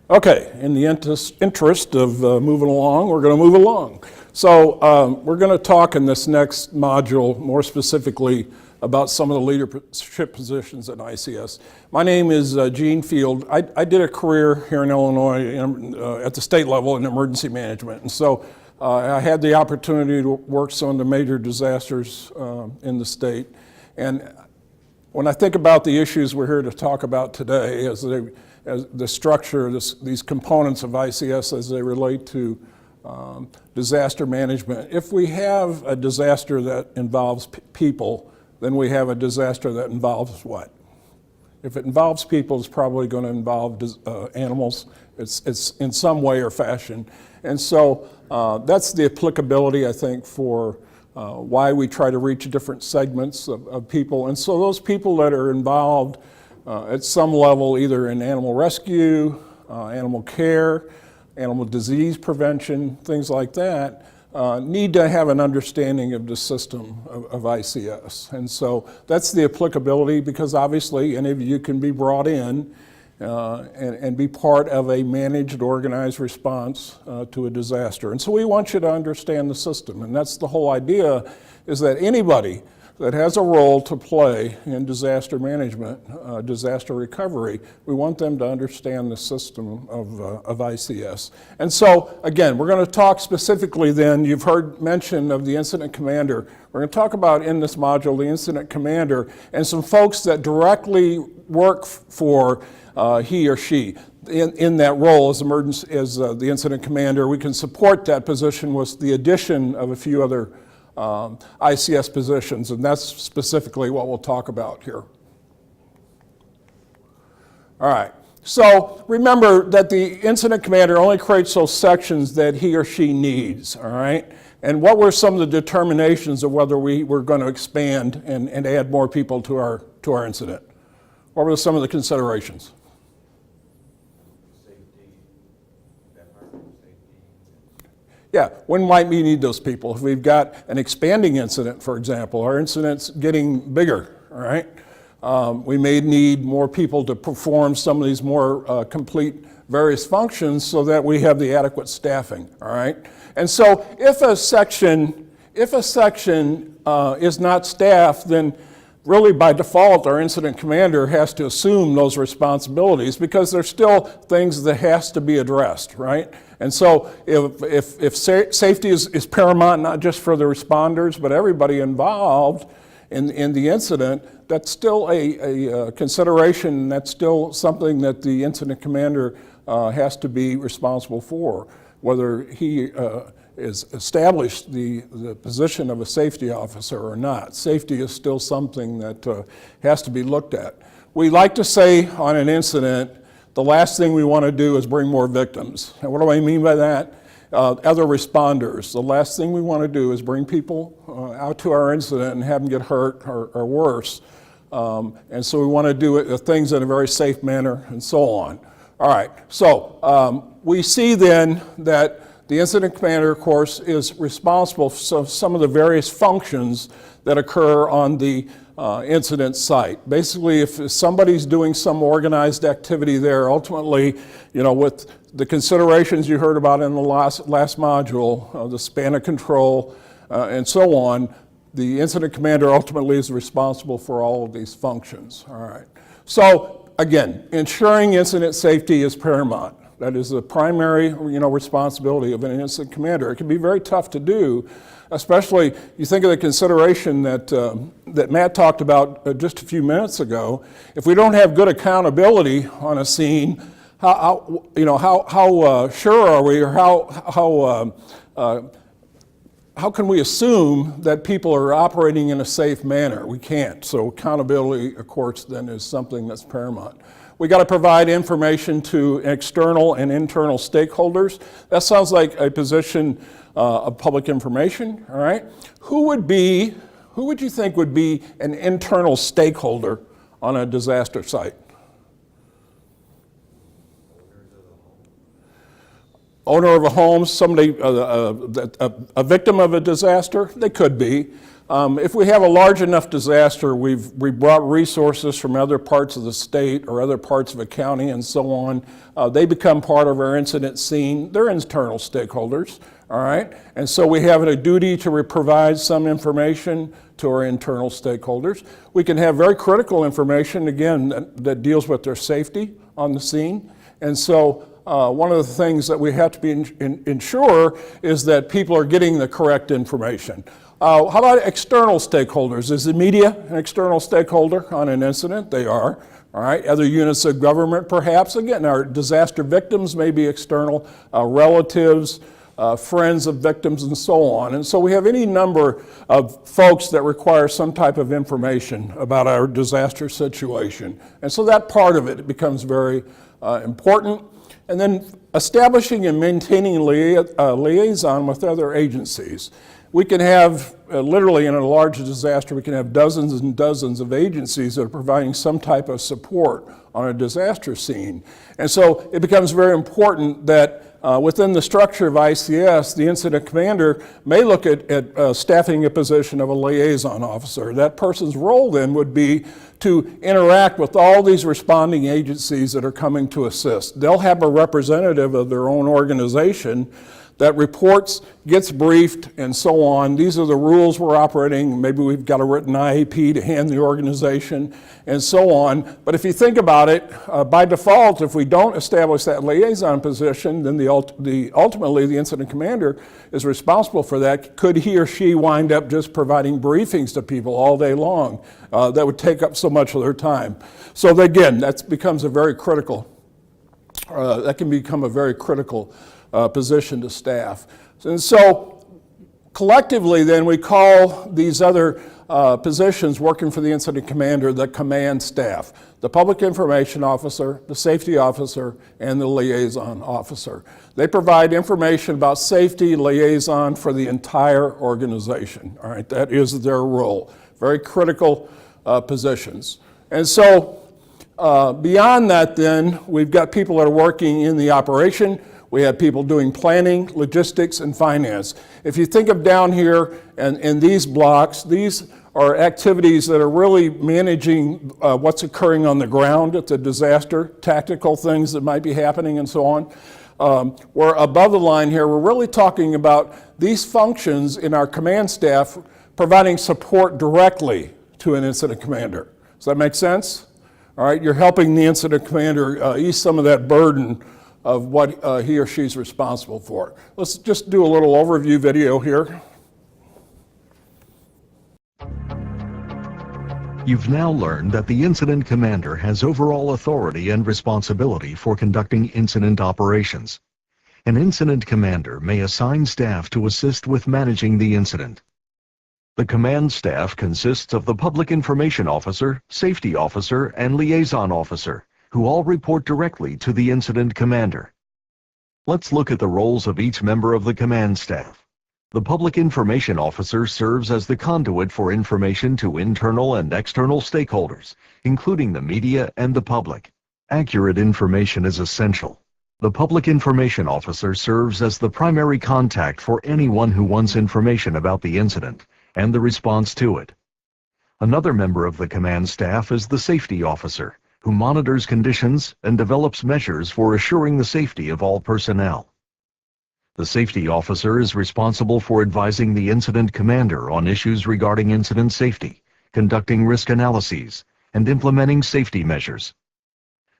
Okay, in the interest of moving along, we're going to move along. So we're going to talk in this next module more specifically about some of the leadership positions at ICS. My name is Gene Field. I did a career here in Illinois at the state level in emergency management. And so I had the opportunity to work some of the major disasters in the state. And when I think about the issues we're here to talk about today, as the structure, these components of ICS as they relate to disaster management. If we have a disaster that involves people, then we have a disaster that involves what? If it involves people, it's probably going to involve animals. It's in some way or fashion. And so that's the applicability, I think, for why we try to reach different segments of people. And so those people that are involved at some level, either in animal rescue, animal care, animal disease prevention, things like that, need to have an understanding of the system of ICS. And so that's the applicability, because obviously any of you can be brought in and be part of a managed, organized response to a disaster. And so we want you to understand the system. And that's the whole idea, is that anybody that has a role to play in disaster management, disaster recovery, we want them to understand the system of ICS. And so, again, we're going to talk specifically then, you've heard mention of the incident commander. We're going to talk about in this module the incident commander and some folks that directly work for he or she in that role as the incident commander. We can support that position with the addition of a few other ICS positions, and that's specifically what we'll talk about here. All right, so remember that the incident commander only creates those sections that he or she needs, all right? And what were some of the determinations of whether we were going to expand and add more people to our incident? What were some of the considerations? Yeah, when might we need those people? If we've got an expanding incident, for example, our incident's getting bigger, all right? We may need more people to perform some of these more complete various functions so that we have the adequate staffing, all right? And so if a section is not staffed, then really by default our incident commander has to assume those responsibilities, because there's still things that has to be addressed, right? And so if safety is paramount, not just for the responders, but everybody involved in the incident, that's still a consideration. That's still something that the incident commander has to be responsible for, whether he is established the position of a safety officer or not. Safety is still something that has to be looked at. We like to say on an incident, the last thing we want to do is bring more victims. And what do I mean by that? Other responders. The last thing we want to do is bring people out to our incident and have them get hurt or worse. And so we want to do things in a very safe manner and so on. All right, so we see then that the incident commander, of course, is responsible for some of the various functions that occur on the incident site. Basically, if somebody's doing some organized activity there, ultimately, you know, with the considerations you heard about in the last module, the span of control, and so on, the incident commander ultimately is responsible for all of these functions. All right. So again, ensuring incident safety is paramount. That is the primary, responsibility of an incident commander. It can be very tough to do, especially you think of the consideration that Matt talked about just a few minutes ago. If we don't have good accountability on a scene, how sure are we, or how can we assume that people are operating in a safe manner? We can't. So accountability, of course, then is something that's paramount. We got to provide information to external and internal stakeholders. That sounds like a position of public information, all right? Who would you think would be an internal stakeholder on a disaster site? Owner of a home, somebody, a victim of a disaster? They could be. If we have a large enough disaster, we've brought resources from other parts of the state or other parts of a county and so on. They become part of our incident scene. They're internal stakeholders, all right? And so we have a duty to provide some information to our internal stakeholders. We can have very critical information, again, that deals with their safety on the scene. And so one of the things that we have to ensure is that people are getting the correct information. How about external stakeholders? Is the media an external stakeholder on an incident? They are. All right. Other units of government, perhaps. Again, our disaster victims may be external, relatives, friends of victims, and so on. And so we have any number of folks that require some type of information about our disaster situation. And so that part of it becomes very important. And then establishing and maintaining liaison with other agencies. We can have, literally in a large disaster, we can have dozens and dozens of agencies that are providing some type of support on a disaster scene. And so it becomes very important that within the structure of ICS, the incident commander may look at staffing a position of a liaison officer. That person's role then would be to interact with all these responding agencies that are coming to assist. They'll have a representative of their own organization that reports, gets briefed, and so on. These are the rules we're operating. Maybe we've got a written IAP to hand the organization, and so on. But if you think about it, by default, if we don't establish that liaison position, then ultimately the incident commander is responsible for that. Could he or she wind up just providing briefings to people all day long? That would take up so much of their time. So again, that becomes a very critical, that can become a very critical position to staff. And so collectively then we call these other positions working for the incident commander the command staff. The public information officer, the safety officer, and the liaison officer. They provide information about safety liaison for the entire organization. All right, that is their role. Very critical positions. And so beyond that then, we've got people that are working in the operation. We have people doing planning, logistics, and finance. If you think of down here and in these blocks, these are activities that are really managing what's occurring on the ground at the disaster, tactical things that might be happening and so on. We're above the line here, we're really talking about these functions in our command staff providing support directly to an incident commander. Does that make sense? All right, you're helping the incident commander ease some of that burden of what he or she's responsible for. Let's just do a little overview video here. You've now learned that the incident commander has overall authority and responsibility for conducting incident operations. An incident commander may assign staff to assist with managing the incident. The command staff consists of the public information officer, safety officer, and liaison officer, who all report directly to the incident commander. Let's look at the roles of each member of the command staff. The public information officer serves as the conduit for information to internal and external stakeholders, including the media and the public. Accurate information is essential. The public information officer serves as the primary contact for anyone who wants information about the incident and the response to it. Another member of the command staff is the safety officer, who monitors conditions and develops measures for assuring the safety of all personnel. The safety officer is responsible for advising the incident commander on issues regarding incident safety, conducting risk analyses, and implementing safety measures.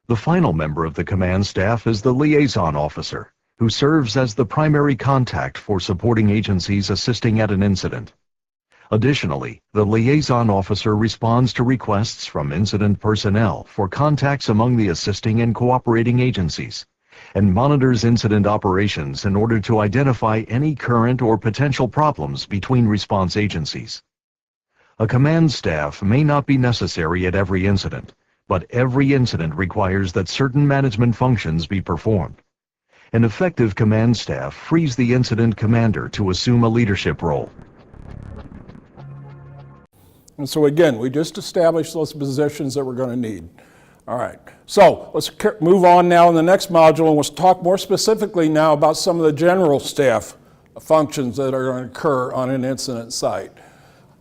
The final member of the command staff is the liaison officer, who serves as the primary contact for supporting agencies assisting at an incident. Additionally, the liaison officer responds to requests from incident personnel for contacts among the assisting and cooperating agencies, and monitors incident operations in order to identify any current or potential problems between response agencies. A command staff may not be necessary at every incident, but every incident requires that certain management functions be performed. An effective command staff frees the incident commander to assume a leadership role. And so again, we just established those positions that we're going to need. All right, so let's move on now in the next module, and we'll talk more specifically now about some of the general staff functions that are going to occur on an incident site.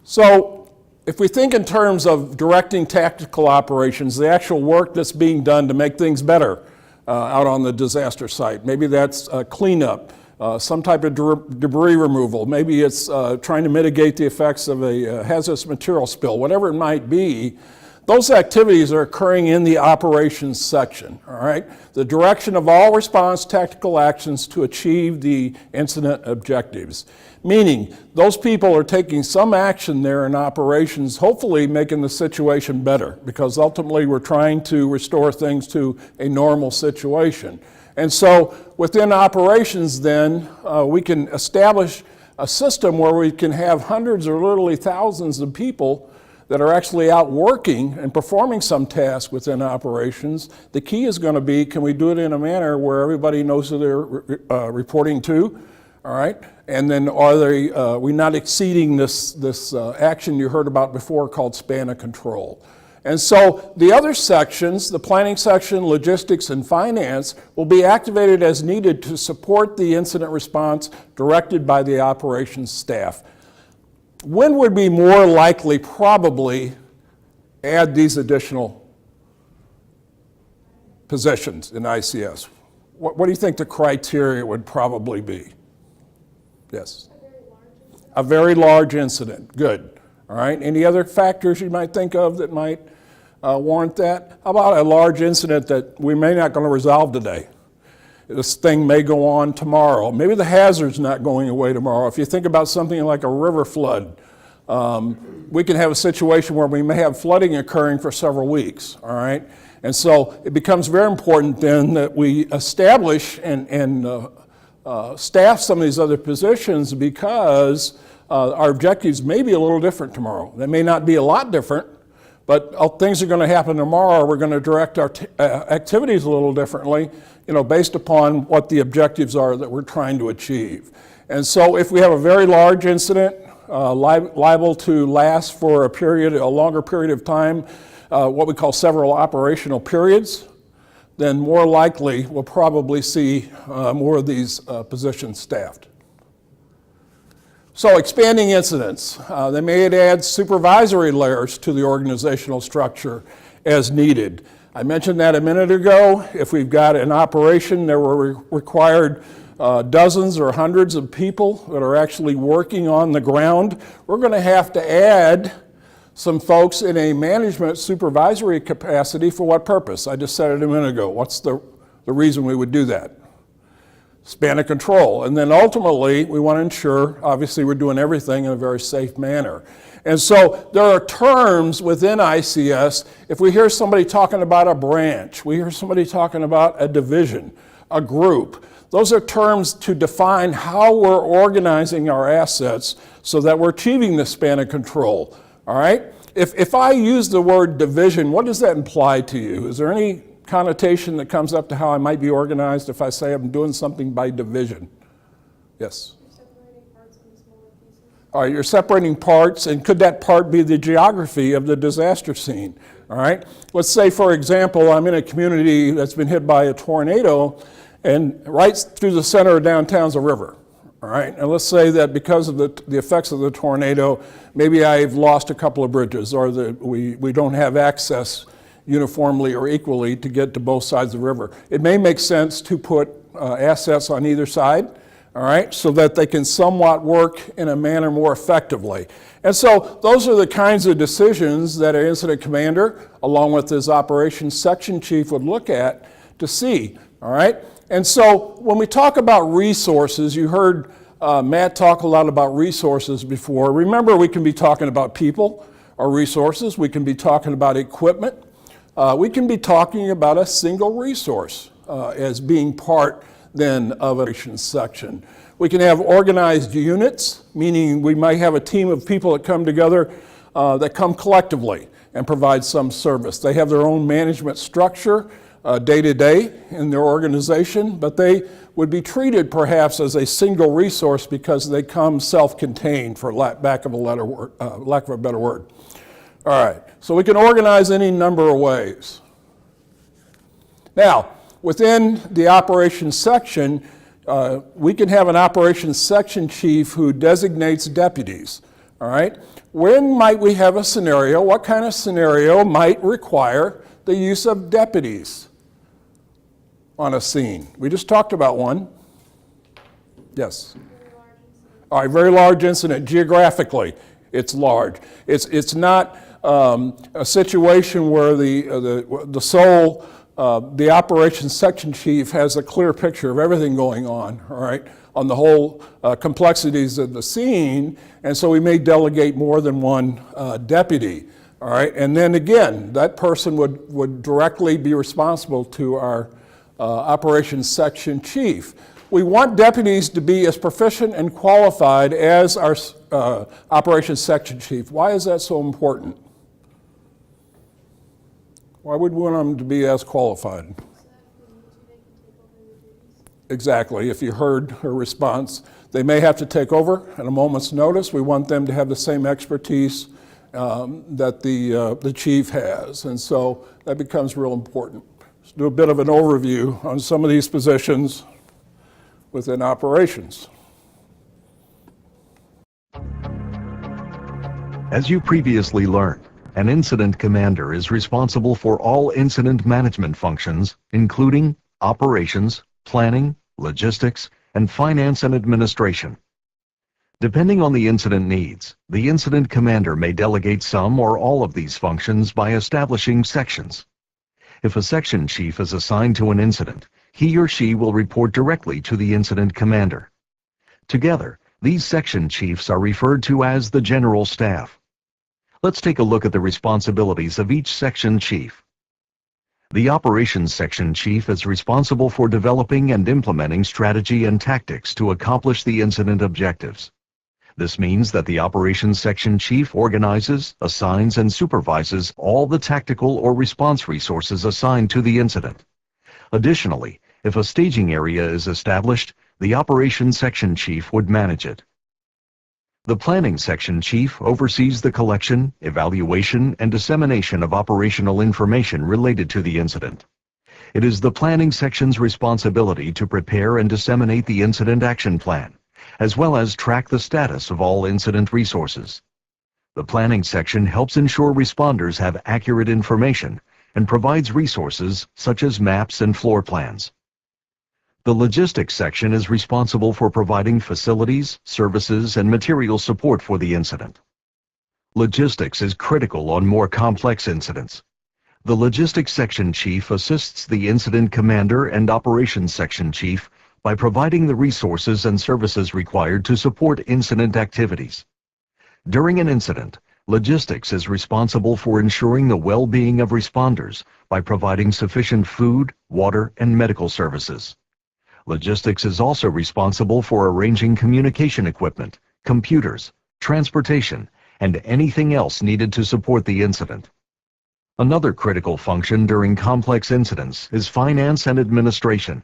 So if we think in terms of directing tactical operations, the actual work that's being done to make things better out on the disaster site, maybe that's cleanup, some type of debris removal, maybe it's trying to mitigate the effects of a hazardous material spill, whatever it might be, those activities are occurring in the operations section, all right? The direction of all response tactical actions to achieve the incident objectives. Meaning, those people are taking some action there in operations, hopefully making the situation better, because ultimately we're trying to restore things to a normal situation. And so within operations then, we can establish a system where we can have hundreds or literally thousands of people that are actually out working and performing some task within operations. The key is going to be, can we do it in a manner where everybody knows who they're reporting to, all right? And then are we not exceeding this action you heard about before called span of control? And so the other sections, the planning section, logistics, and finance, will be activated as needed to support the incident response directed by the operations staff. When would be more likely probably add these additional positions in ICS? What do you think the criteria would probably be? Yes. A very large incident. Good. All right. Any other factors you might think of that might warrant that? How about a large incident that we may not going to resolve today? This thing may go on tomorrow. Maybe the hazard's not going away tomorrow. If you think about something like a river flood, we can have a situation where we may have flooding occurring for several weeks, all right? And so it becomes very important then that we establish and staff some of these other positions, because our objectives may be a little different tomorrow. They may not be a lot different, but things are going to happen tomorrow. We're going to direct our activities a little differently, based upon what the objectives are that we're trying to achieve. And so if we have a very large incident, liable to last for a longer period of time, what we call several operational periods, then more likely we'll probably see more of these positions staffed. So expanding incidents. They may add supervisory layers to the organizational structure as needed. I mentioned that a minute ago. If we've got an operation that were required dozens or hundreds of people that are actually working on the ground, we're going to have to add some folks in a management supervisory capacity. For what purpose? I just said it a minute ago. What's the reason we would do that? Span of control. And then ultimately, we want to ensure, obviously, we're doing everything in a very safe manner. And so there are terms within ICS. If we hear somebody talking about a branch, we hear somebody talking about a division, a group, those are terms to define how we're organizing our assets so that we're achieving this span of control. All right? If I use the word division, what does that imply to you? Is there any connotation that comes up to how I might be organized if I say I'm doing something by division? Yes? You're separating parts into smaller pieces. All right, you're separating parts, and could that part be the geography of the disaster scene? All right? Let's say, for example, I'm in a community that's been hit by a tornado, and right through the center of downtown's a river. All right, and let's say that because of the effects of the tornado, maybe I've lost a couple of bridges, or that we don't have access uniformly or equally to get to both sides of the river. It may make sense to put assets on either side, all right, so that they can somewhat work in a manner more effectively. And so those are the kinds of decisions that an incident commander, along with his operations section chief, would look at to see, all right? And so when we talk about resources, you heard Matt talked a lot about resources before. Remember, we can be talking about people or resources. We can be talking about equipment. We can be talking about a single resource as being part then of an operations section. We can have organized units, meaning we might have a team of people that come together that come collectively and provide some service. They have their own management structure day to day in their organization, but they would be treated perhaps as a single resource because they come self-contained, for lack of a better word. All right, so we can organize any number of ways. Now, within the operations section, we can have an operations section chief who designates deputies, all right? When might we have a scenario? What kind of scenario might require the use of deputies on a scene? We just talked about one. Yes? All right, very large incident. Geographically, it's large. It's not a situation where the operations section chief has a clear picture of everything going on, all right, on the whole complexities of the scene, and so we may delegate more than one deputy, all right, and then again, that person would directly be responsible to our operations section chief. We want deputies to be as proficient and qualified as our operations section chief. Why is that so important? Why would we want them to be as qualified? Exactly. If you heard her response, they may have to take over at a moment's notice. We want them to have the same expertise that the chief has, and so that becomes real important. Let's do a bit of an overview on some of these positions within operations. As you previously learned, an incident commander is responsible for all incident management functions, including operations, planning, logistics, and finance and administration. Depending on the incident needs, the incident commander may delegate some or all of these functions by establishing sections. If a section chief is assigned to an incident, he or she will report directly to the incident commander. Together, these section chiefs are referred to as the general staff. Let's take a look at the responsibilities of each section chief. The operations section chief is responsible for developing and implementing strategy and tactics to accomplish the incident objectives. This means that the operations section chief organizes, assigns, and supervises all the tactical or response resources assigned to the incident. Additionally, if a staging area is established, the operations section chief would manage it. The planning section chief oversees the collection, evaluation, and dissemination of operational information related to the incident. It is the planning section's responsibility to prepare and disseminate the incident action plan, as well as track the status of all incident resources. The planning section helps ensure responders have accurate information and provides resources such as maps and floor plans. The logistics section is responsible for providing facilities, services, and material support for the incident. Logistics is critical on more complex incidents. The logistics section chief assists the incident commander and operations section chief by providing the resources and services required to support incident activities. During an incident, logistics is responsible for ensuring the well-being of responders by providing sufficient food, water, and medical services. Logistics is also responsible for arranging communication equipment, computers, transportation, and anything else needed to support the incident. Another critical function during complex incidents is finance and administration.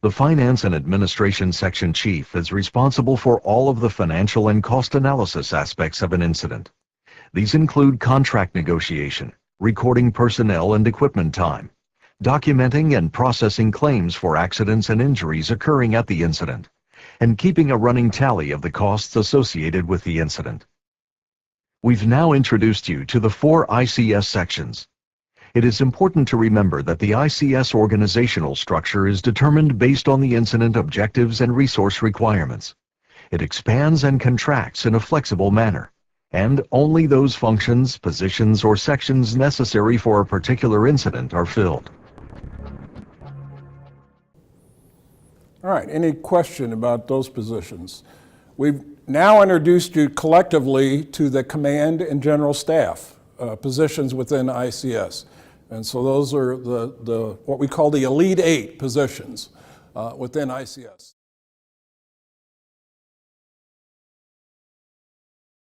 The finance and administration section chief is responsible for all of the financial and cost analysis aspects of an incident. These include contract negotiation, recording personnel and equipment time, documenting and processing claims for accidents and injuries occurring at the incident, and keeping a running tally of the costs associated with the incident. We've now introduced you to the 4 ICS sections. It is important to remember that the ICS organizational structure is determined based on the incident objectives and resource requirements. It expands and contracts in a flexible manner, and only those functions, positions, or sections necessary for a particular incident are filled. All right, any question about those positions? We've now introduced you collectively to the command and general staff positions within ICS. And so those are the what we call the Elite 8 positions within ICS.